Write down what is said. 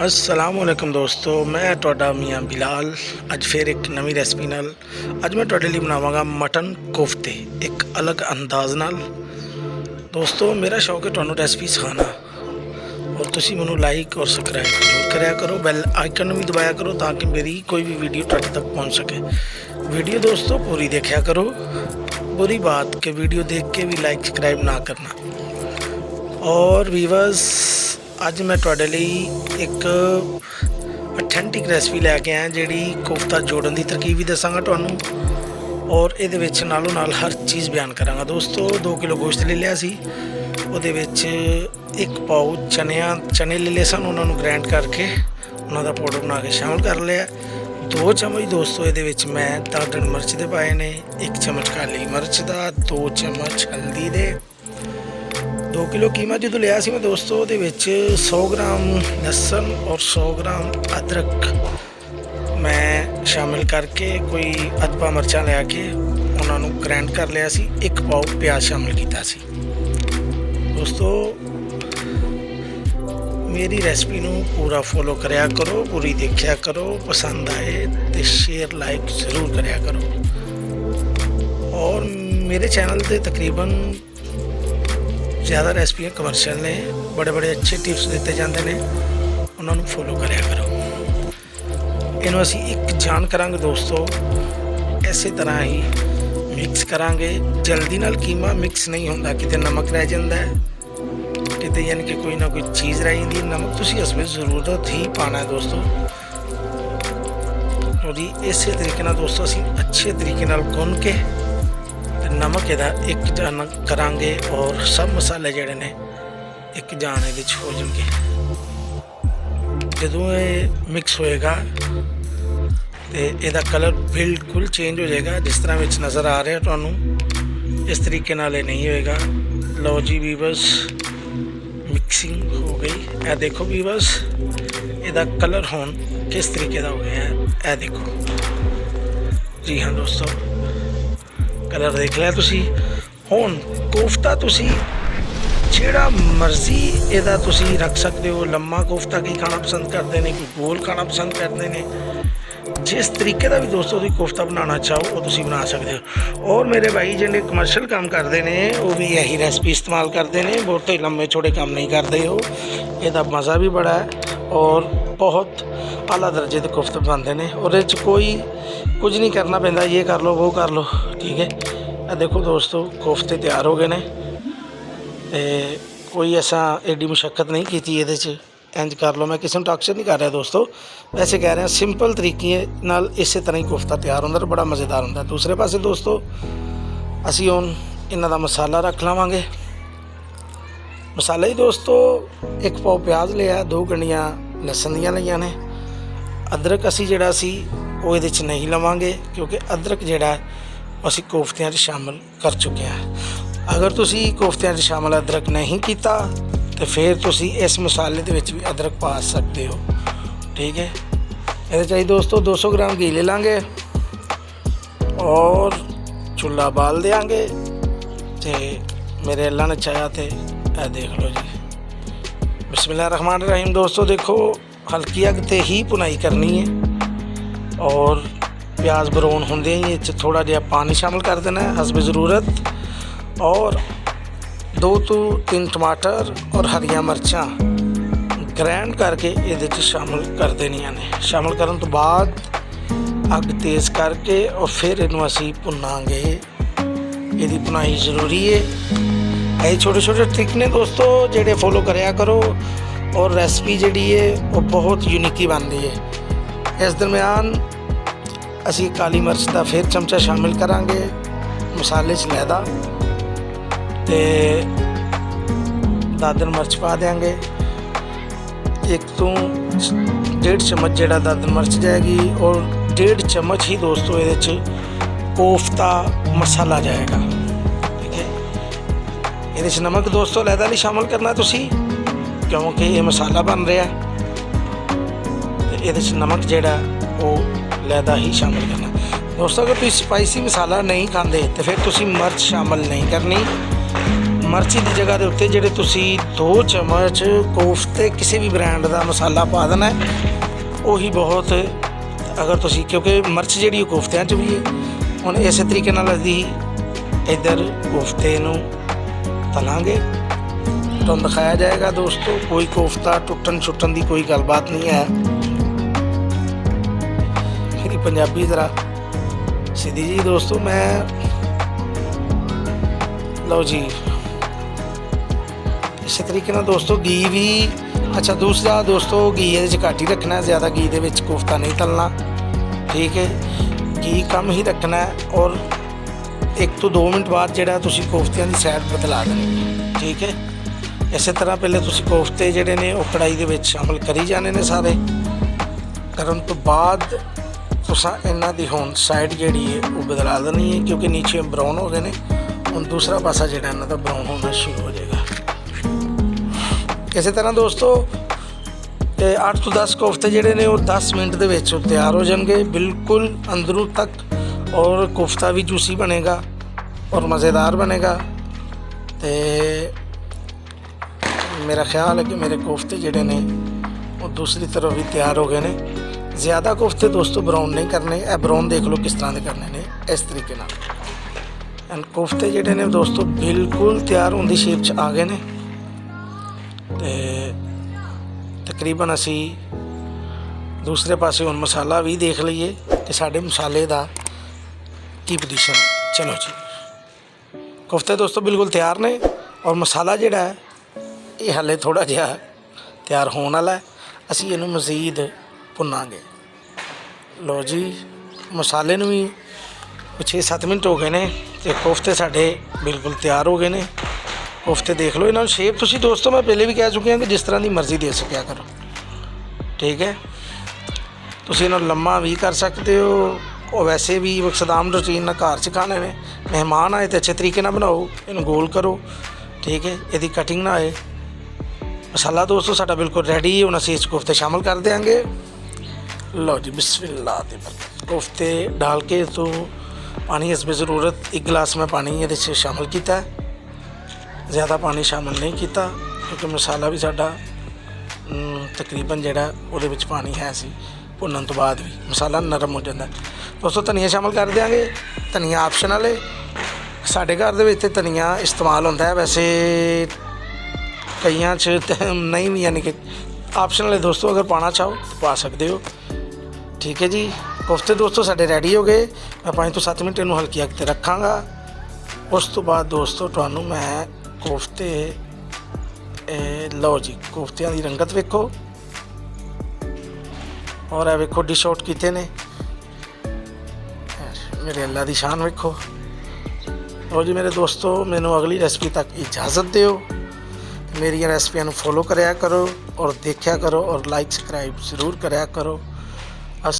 अस्सलामुअलैकुम दोस्तों, मैं ਤੁਹਾਡਾ ਮੀਆਂ ਬਿਲਾਲ। ਅੱਜ ਫਿਰ ਇੱਕ ਨਵੀਂ ਰੈਸਪੀ ਨਾਲ ਅੱਜ ਮੈਂ ਤੁਹਾਡੇ ਲਈ ਬਣਾਵਾਂਗਾ ਮਟਨ ਕੋਫਤੇ ਇੱਕ ਅਲੱਗ ਅੰਦਾਜ਼ ਨਾਲ। ਦੋਸਤੋ, ਮੇਰਾ ਸ਼ੌਕ ਹੈ ਤੁਹਾਨੂੰ ਰੈਸਪੀ ਸਿਖਾਉਣਾ ਔਰ ਤੁਸੀਂ ਮੈਨੂੰ ਲਾਈਕ ਔਰ ਸਬਸਕ੍ਰਾइब ਜ਼ਰੂਰ ਕਰਿਆ ਕਰੋ। ਬੈਲ ਆਈਕਨ ਨੂੰ ਵੀ ਦਬਾਇਆ ਕਰੋ ਤਾਂ ਕਿ ਮੇਰੀ ਕੋਈ ਵੀ ਵੀਡੀਓ ਤੁਹਾਡੇ तक पहुंच सके। वीडियो दोस्तों पूरी देखा करो। बुरी बात कि वीडियो देख के भी लाइक सब्सक्राइब ना करना। और वीवर्स, ਅੱਜ मैं ਤੁਹਾਡੇ ਲਈ ਇੱਕ ਅਥੈਂਟਿਕ ਰੈਸਪੀ ਲੈ ਕੇ ਆਇਆ ਜਿਹੜੀ ਕੋਫਤਾ ਜੋੜਨ ਦੀ ਤਰਕੀਬ ਵੀ ਦੱਸਾਂਗਾ ਤੁਹਾਨੂੰ ਔਰ ਇਹਦੇ ਵਿੱਚ ਨਾਲੋਂ ਨਾਲ ਹਰ ਚੀਜ਼ ਬਿਆਨ ਕਰਾਂਗਾ। ਦੋਸਤੋ, 2 ਕਿਲੋ ਗੋਸ਼ਤ ਲੈ ਲਿਆ ਸੀ, ਉਹਦੇ ਵਿੱਚ 1 ਪਾਊ ਚਨੇ ਲੈ ਲਏ ਸਨ, ਉਹਨਾਂ ਨੂੰ ਗ੍ਰਾਈਂਡ ਕਰਕੇ ਉਹਨਾਂ ਦਾ ਪਾਊਡਰ ਬਣਾ ਕੇ ਸ਼ਾਮਲ ਕਰ ਲਿਆ। 2 ਚਮਚ ਦੋਸਤੋ ਇਹਦੇ ਵਿੱਚ ਮੈਂ ਦਾਦਨ ਮਿਰਚ ਦੇ ਪਾਏ ਨੇ, 1 ਚਮਚ ਕਾਲੀ ਮਿਰਚ ਦਾ, 2 ਚਮਚ ਹਲਦੀ ਦੇ। 2 ਕਿਲੋ ਕੀਮਾ ਜਦੋਂ ਲਿਆ ਸੀ ਮੈਂ ਦੋਸਤੋ, ਉਹਦੇ ਵਿੱਚ 100 ਗ੍ਰਾਮ ਲਸਣ ਔਰ 100 ਗ੍ਰਾਮ ਅਦਰਕ ਮੈਂ ਸ਼ਾਮਿਲ ਕਰਕੇ ਕੋਈ ਅਧਪਾ ਮਿਰਚਾਂ ਲਿਆ ਕੇ ਉਹਨਾਂ ਨੂੰ ਗ੍ਰਾਈਂਡ ਕਰ ਲਿਆ ਸੀ। 1 ਪਾਊ ਪਿਆਜ਼ ਸ਼ਾਮਿਲ ਕੀਤਾ ਸੀ। ਦੋਸਤੋ, ਮੇਰੀ ਰੈਸਪੀ ਨੂੰ ਪੂਰਾ ਫੋਲੋ ਕਰਿਆ ਕਰੋ, ਪੂਰੀ ਦੇਖਿਆ ਕਰੋ। ਪਸੰਦ ਆਏ ਤੇ ਸ਼ੇਅਰ ਲਾਈਕ ਜ਼ਰੂਰ ਕਰਿਆ ਕਰੋ। ਔਰ ਮੇਰੇ ਚੈਨਲ ਤੇ ਤਕਰੀਬਨ ज़्यादा रेसिपियाँ कमर्शियल ने, बड़े बड़े अच्छे टिप्स दिते जाते हैं, उन्होंने फॉलो करिया करो। इनू असी एक जान करांगे दोस्तों, इसे तरह ही मिक्स करांगे। जल्दी नाल कीमा मिक्स नहीं होंदा, किते नमक रह जाता है, किते यानी कि कोई ना कोई चीज़ रह जाती है। नमक तुसी इसमें ज़रूरत ही पाना है दोस्तों। और इस तरीके नाल दोस्तों असी अच्छे तरीके नाल गुन के नमक ਇਹਦਾ ਇੱਕ ਜਾਨ ਕਰਾਂਗੇ ਔਰ ਸਭ ਮਸਾਲੇ ਜਿਹੜੇ ਨੇ ਇੱਕ ਜਾਨ ਇਹਦੇ ਵਿੱਚ ਹੋ ਜਾਣਗੇ। ਜਦੋਂ ਇਹ ਮਿਕਸ ਹੋਏਗਾ ਤੇ ਇਹਦਾ ਕਲਰ ਬਿਲਕੁਲ ਚੇਂਜ ਹੋ ਜਾਏਗਾ, ਜਿਸ ਤਰ੍ਹਾਂ ਵਿੱਚ ਨਜ਼ਰ ਆ ਰਿਹਾ ਤੁਹਾਨੂੰ। ਇਸ ਤਰੀਕੇ ਨਾਲ ਇਹ ਨਹੀਂ ਹੋਏਗਾ। ਲਓ ਜੀ ਵੀਵਰਸ, ਮਿਕਸਿੰਗ ਹੋ ਗਈ। ਇਹ ਦੇਖੋ ਵੀਵਰਸ, ਇਹਦਾ ਕਲਰ ਹੁਣ ਕਿਸ ਤਰੀਕੇ ਦਾ ਹੋ ਗਿਆ ਹੈ, ਇਹ ਦੇਖੋ। ਜੀ ਹਾਂ ਦੋਸਤੋ, कलर देख लिया तुसी। हुण कोफ्ता तुसी जेड़ा मर्जी इहदा तुसी रख सकते हो। लम्मा कोफ्ता कई खाना पसंद करते हैं, कोई गोल खाना पसंद करते हैं। जिस तरीके का भी दोस्तों तुसी कोफ्ता बनाना चाहो वो तुसी बना सकते हो। और मेरे भाई जिन्हें कमर्शियल काम करते हैं वो भी यही रेसिपी इस्तेमाल करते हैं, बहुते लम्बे छोटे काम नहीं करते हो। इसका मज़ा भी बड़ा है और बहुत आला दर्जे के कोफ्ते बनाते हैं। और कोई कुछ नहीं करना पैंदा, ये कर लो वो कर लो, ठीक है। आ देखो दोस्तों, कोफ्ते तैयार हो गए ने ते कोई ऐसा एडी मुशक्कत नहीं की ये। इंज कर लो, मैं किसी को टार्चर नहीं कर रहा दोस्तों, वैसे कह रहे हैं सिंपल तरीके नाल इस तरह ही कोफ्ता तैयार होंदा, बड़ा मज़ेदार होंदा। दूसरे पासे दोस्तों असी हुण इन्हां दा मसाला रख लवांगे। मसाला ही दोस्तों 1 पाव प्याज लिया, 2 गंढियां लसन दियां लईआं ने। अदरक असी जिहड़ा सी वो इहदे च नहीं लवांगे क्योंकि अदरक जिहड़ा असी कोफ्तियां च शामिल कर चुके हैं। अगर तुसी कोफ्तियां च शामिल अदरक नहीं किया तो फिर तुसी इस मसाले दे विच भी अदरक पा सकते हो, ठीक है। इहदे चाहिए दोस्तों 200 ग्राम घी ले लांगे और चुल्हा बाल देंगे। तो मेरे अल्लाह ने चाहा तो यह देख लो जी। बिस्मिल्लाहिर्रहमानिर्रहीम। दोस्तों देखो, हल्की अग ते ही भुनाई करनी है और प्याज ब्राउन होंदे ही थोड़ा जिहा पानी शामिल कर देना है हस्बे ज़रूरत। और 2 to 3 टमाटर और हरियां मिर्चां ग्राइंड करके ये शामिल कर देनियां ने। शामिल करने तो बाद अग तेज़ करके और फिर इनू असी भुनांगे। ये भुनाई ज़रूरी है। ये छोटे छोटे ट्रिक ने दोस्तों जेडे फॉलो कराया करो और रेसिपी जी है वो बहुत यूनिकी बनती है। इस दरम्यान असी काली मिर्च का फिर चमचा शामिल करांगे मसाले च लैदा ते दादन मिर्च पा देंगे। 1 to 1.5 चम्मच जेड़ा दादन मिर्च जाएगी और 1.5 चम्मच ही दोस्तों ये कोफ्ता मसाला जाएगा, ठीक है। ये नमक दोस्तों लैदा नहीं शामिल करना तुसी क्योंकि ये मसाला बन रहा है। ये नमक जेड़ा वो लैदा ही शामिल करना दोस्तों। अगर तुम स्पाइसी मसाला नहीं खाते तो फिर तुम मिर्च शामिल नहीं करनी। ਮਿਰਚੀ ਦੀ ਜਗ੍ਹਾ ਦੇ ਉੱਤੇ ਜਿਹੜੇ ਤੁਸੀਂ 2 ਚਮਚ ਕੋਫਤੇ ਕਿਸੇ ਵੀ ਬ੍ਰਾਂਡ ਦਾ ਮਸਾਲਾ ਪਾ ਦੇਣਾ ਉਹੀ ਬਹੁਤ। ਅਗਰ ਤੁਸੀਂ ਕਿਉਂਕਿ ਮਿਰਚ ਜਿਹੜੀ ਉਹ ਕੋਫਤਿਆਂ 'ਚ ਵੀ ਹੈ। ਹੁਣ ਇਸੇ ਤਰੀਕੇ ਨਾਲ ਅਸੀਂ ਇੱਧਰ ਕੋਫਤੇ ਨੂੰ ਤਲਾਂਗੇ, ਤੁਹਾਨੂੰ ਦਿਖਾਇਆ ਜਾਏਗਾ ਦੋਸਤੋ। ਕੋਈ ਕੋਫਤਾ ਟੁੱਟਣ ਛੁੱਟਣ ਦੀ ਕੋਈ ਗੱਲਬਾਤ ਨਹੀਂ ਹੈ। ਮੇਰੀ ਪੰਜਾਬੀ ਜ਼ਰਾ ਸਿੱਧੀ ਜੀ ਦੋਸਤੋ। ਮੈਂ ਲਓ ਜੀ ਇਸੇ ਤਰੀਕੇ ਨਾਲ ਦੋਸਤੋ घी भी अच्छा दूसरा दोस्तों घी ये घट ही रखना है, ज़्यादा घी दे विच कोफ्ता नहीं तलना, ठीक है। घी कम ही रखना है और 1 ਤੋਂ 2 मिनट बाद ਜਿਹੜਾ ਤੁਸੀਂ ਕੋਫਤਿਆਂ ਦੀ ਸਾਈਡ ਬਦਲਾ ਦੇਣੀ, ठीक है। ਇਸੇ ਤਰ੍ਹਾਂ ਪਹਿਲੇ ਤੁਸੀਂ ਕੋਫਤੇ ਜਿਹੜੇ ਨੇ ਉਹ ਕੜਾਈ ਦੇ ਵਿੱਚ ਸ਼ਾਮਲ ਕਰੀ ਜਾਣੇ ਨੇ ਸਾਰੇ। ਕਰਨ ਤੋਂ ਬਾਅਦ ਤੁਸੀਂ ਇਹਨਾਂ ਦੀ ਹੁਣ ਸਾਈਡ ਜਿਹੜੀ ਹੈ ਉਹ ਬਦਲਾ ਦੇਣੀ ਹੈ ਕਿਉਂਕਿ ਨੀਚੇ ਬਰਾਊਨ ਹੋ ਗਏ ਨੇ। ਹੁਣ ਦੂਸਰਾ ਪਾਸਾ ਜਿਹੜਾ ਇਹਨਾਂ ਦਾ ਬਰਾਊਨ ਹੋਣਾ ਸ਼ੁਰੂ ਹੋ ਜਾਏਗਾ। ਇਸੇ ਤਰ੍ਹਾਂ ਦੋਸਤੋ 8 ਤੋਂ 10 ਕੋਫਤੇ ਜਿਹੜੇ ਨੇ ਉਹ 10 ਮਿੰਟ ਦੇ ਵਿੱਚ ਤਿਆਰ ਹੋ ਜਾਣਗੇ ਬਿਲਕੁਲ ਅੰਦਰੋਂ ਤੱਕ। ਔਰ ਕੋਫਤਾ ਵੀ ਜੂਸੀ ਬਣੇਗਾ ਔਰ ਮਜ਼ੇਦਾਰ ਬਣੇਗਾ। ਤੇ ਮੇਰਾ ਖਿਆਲ ਹੈ ਕਿ ਮੇਰੇ ਕੋਫਤੇ ਜਿਹੜੇ ਨੇ ਉਹ ਦੂਸਰੀ ਤਰਫ ਵੀ ਤਿਆਰ ਹੋ ਗਏ ਨੇ। ਜ਼ਿਆਦਾ ਕੋਫਤੇ ਦੋਸਤੋ ਬਰਾਊਨ ਨਹੀਂ ਕਰਨੇ। ਇਹ ਬਰਾਊਨ ਦੇਖ ਲਓ ਕਿਸ ਤਰ੍ਹਾਂ ਦੇ ਕਰਨੇ ਨੇ, ਇਸ ਤਰੀਕੇ ਨਾਲ। ਐਂਡ ਕੋਫਤੇ ਜਿਹੜੇ ਨੇ ਦੋਸਤੋ ਬਿਲਕੁਲ ਤਿਆਰ ਹੋਣ ਦੀ ਸ਼ੇਪ 'ਚ ਆ ਗਏ ਨੇ। ਤੇ ਤਕਰੀਬਨ ਅਸੀਂ ਦੂਸਰੇ ਪਾਸੇ ਹੁਣ ਮਸਾਲਾ ਵੀ ਦੇਖ ਲਈਏ ਕਿ ਸਾਡੇ ਮਸਾਲੇ ਦਾ ਕੀ ਪੋਜੀਸ਼ਨ। ਚਲੋ ਜੀ ਕੋਫਤੇ ਦੋਸਤੋ ਬਿਲਕੁਲ ਤਿਆਰ ਨੇ ਔਰ ਮਸਾਲਾ ਜਿਹੜਾ ਹੈ ਇਹ ਹਾਲੇ ਥੋੜ੍ਹਾ ਜਿਹਾ ਤਿਆਰ ਹੋਣ ਵਾਲਾ। ਅਸੀਂ ਇਹਨੂੰ ਮਜ਼ੀਦ ਭੁੰਨਾਂਗੇ। ਲਓ ਜੀ ਮਸਾਲੇ ਨੂੰ ਵੀ 6-7 ਮਿੰਟ ਹੋ ਗਏ ਨੇ ਅਤੇ ਕੋਫਤੇ ਸਾਡੇ ਬਿਲਕੁਲ ਤਿਆਰ ਹੋ ਗਏ ਨੇ। ਕੋਫਤੇ ਦੇਖ ਲਓ, ਇਹਨਾਂ ਨੂੰ ਸ਼ੇਪ ਤੁਸੀਂ ਦੋਸਤੋ ਮੈਂ ਪਹਿਲੇ ਵੀ ਕਹਿ ਚੁੱਕਿਆ ਕਿ ਜਿਸ ਤਰ੍ਹਾਂ ਦੀ ਮਰਜ਼ੀ ਦੇ ਸਕਿਆ ਕਰੋ, ਠੀਕ ਹੈ। ਤੁਸੀਂ ਇਹਨਾਂ ਨੂੰ ਲੰਮਾ ਵੀ ਕਰ ਸਕਦੇ ਹੋ। ਉਹ ਵੈਸੇ ਵੀ ਇਕਦਮ ਰੂਟੀਨ ਨਾਲ ਘਰ 'ਚ ਖਾਣੇ ਨੇ। ਮਹਿਮਾਨ ਆਏ ਤਾਂ ਅੱਛੇ ਤਰੀਕੇ ਨਾਲ ਬਣਾਓ, ਇਹਨੂੰ ਗੋਲ ਕਰੋ, ਠੀਕ ਹੈ। ਇਹਦੀ ਕਟਿੰਗ ਨਾ ਆਏ। ਮਸਾਲਾ ਦੋਸਤੋ ਸਾਡਾ ਬਿਲਕੁਲ ਰੈਡੀ। ਹੁਣ ਅਸੀਂ ਇਸ ਕੋਫਤੇ ਸ਼ਾਮਿਲ ਕਰ ਦਿਆਂਗੇ। लो जी बिस्मिल्लाह दे कोफ्ते डाल के तो पानी इसमें ज़रूरत 1 गिलास में पानी ये शामिल किया है। ज़्यादा पानी शामिल नहीं किया क्योंकि मसाला भी साडा तकरीबन जिहड़ा उहदे विच पानी है सी भुनन तो बाद भी मसाला नरम हो जाता है। दोस्तों धनिया शामिल कर देंगे। धनिया ऑप्शनल है। साडे घर दे विच धनिया इस्तेमाल होंदा है, वैसे कईयां च नहीं भी, यानी कि ऑप्शनल है दोस्तों। अगर पाना चाहो तो पा सकते हो, ठीक है जी। कोफ्ते दोस्तों साढ़े रेडी हो गए। मैं 5 ਤੋਂ 7 मिनट इन्हूं हल्की अग ते रखांगा। उस तो बाद दोस्तों तुहानूं मैं कोफ्ते लो जी कोफ्तियां दी रंगत वेखो और ए वेखो डिश आउट कीते ने। मेरे अल्लाह दी शान वेखो। लो जी मेरे दोस्तों मैनूं अगली रेसिपी तक इजाज़त दिओ। मेरी रेसिपियां फॉलो कराया करो और देखा करो और लाइक सब्सक्राइब ज़रूर कराया करो।